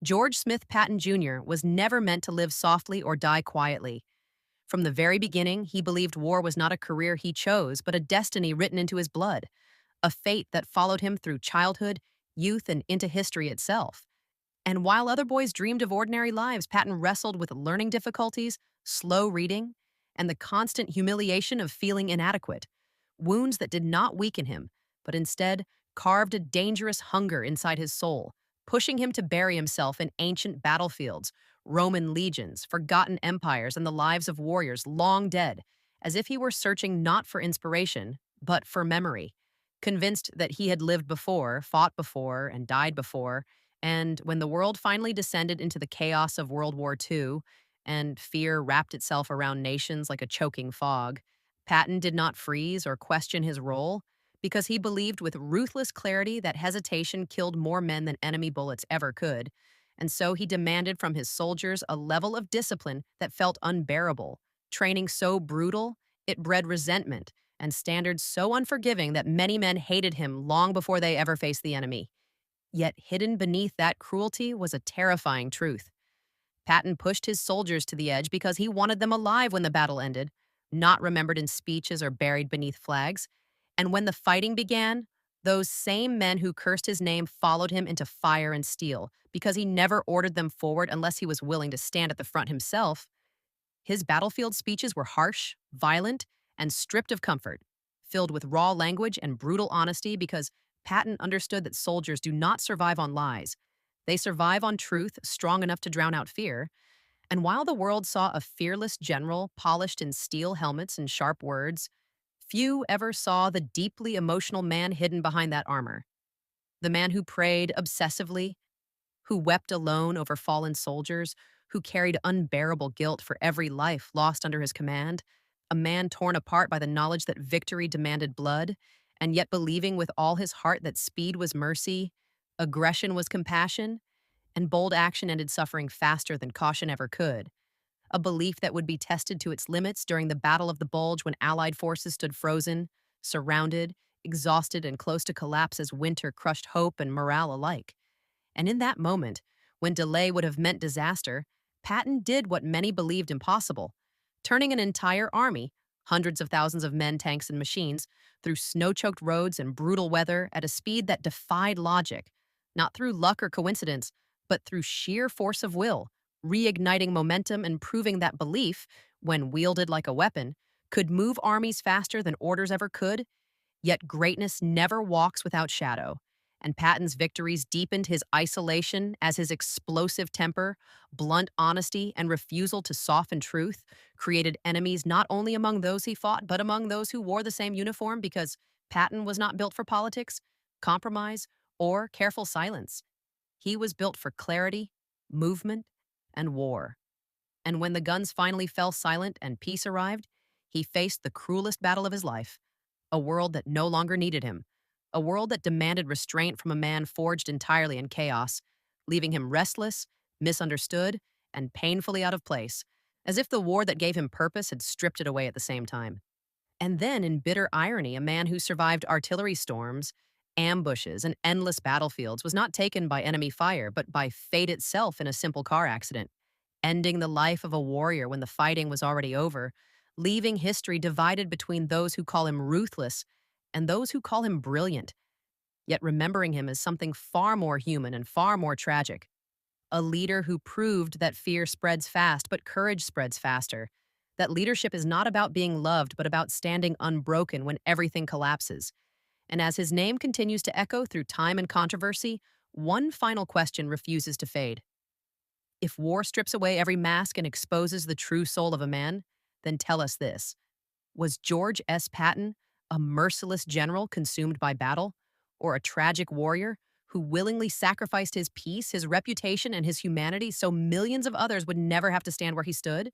George Smith Patton Jr. was never meant to live softly or die quietly. From the very beginning, he believed war was not a career he chose, but a destiny written into his blood, a fate that followed him through childhood, youth, and into history itself. And while other boys dreamed of ordinary lives, Patton wrestled with learning difficulties, slow reading, and the constant humiliation of feeling inadequate, wounds that did not weaken him, but instead carved a dangerous hunger inside his soul, pushing him to bury himself in ancient battlefields, Roman legions, forgotten empires, and the lives of warriors long dead, as if he were searching not for inspiration, but for memory. Convinced that he had lived before, fought before, and died before, and when the world finally descended into the chaos of World War II, and fear wrapped itself around nations like a choking fog, Patton did not freeze or question his role because he believed with ruthless clarity that hesitation killed more men than enemy bullets ever could, and so he demanded from his soldiers a level of discipline that felt unbearable, training so brutal it bred resentment, and standards so unforgiving that many men hated him long before they ever faced the enemy. Yet hidden beneath that cruelty was a terrifying truth. Patton pushed his soldiers to the edge because he wanted them alive when the battle ended, not remembered in speeches or buried beneath flags. And when the fighting began, those same men who cursed his name followed him into fire and steel because he never ordered them forward unless he was willing to stand at the front himself. His battlefield speeches were harsh, violent, and stripped of comfort, filled with raw language and brutal honesty because Patton understood that soldiers do not survive on lies. They survive on truth strong enough to drown out fear. And while the world saw a fearless general polished in steel helmets and sharp words, few ever saw the deeply emotional man hidden behind that armor. The man who prayed obsessively, who wept alone over fallen soldiers, who carried unbearable guilt for every life lost under his command, a man torn apart by the knowledge that victory demanded blood, and yet believing with all his heart that speed was mercy, aggression was compassion, and bold action ended suffering faster than caution ever could. A belief that would be tested to its limits during the Battle of the Bulge when Allied forces stood frozen, surrounded, exhausted, and close to collapse as winter crushed hope and morale alike. And in that moment, when delay would have meant disaster, Patton did what many believed impossible, turning an entire army, hundreds of thousands of men, tanks, and machines, through snow-choked roads and brutal weather at a speed that defied logic, not through luck or coincidence, but through sheer force of will, reigniting momentum and proving that belief, when wielded like a weapon, could move armies faster than orders ever could. Yet greatness never walks without shadow, and Patton's victories deepened his isolation as his explosive temper, blunt honesty, and refusal to soften truth created enemies not only among those he fought, but among those who wore the same uniform because Patton was not built for politics, compromise, or careful silence. He was built for clarity, movement, and war. And when the guns finally fell silent and peace arrived, he faced the cruelest battle of his life, a world that no longer needed him, a world that demanded restraint from a man forged entirely in chaos, leaving him restless, misunderstood, and painfully out of place, as if the war that gave him purpose had stripped it away at the same time. And then, in bitter irony, a man who survived artillery storms, ambushes, and endless battlefields was not taken by enemy fire, but by fate itself in a simple car accident, ending the life of a warrior when the fighting was already over, leaving history divided between those who call him ruthless and those who call him brilliant, yet remembering him as something far more human and far more tragic. A leader who proved that fear spreads fast, but courage spreads faster. That leadership is not about being loved, but about standing unbroken when everything collapses. And as his name continues to echo through time and controversy, one final question refuses to fade. If war strips away every mask and exposes the true soul of a man, then tell us this. Was George S. Patton a merciless general consumed by battle, or a tragic warrior who willingly sacrificed his peace, his reputation, and his humanity so millions of others would never have to stand where he stood?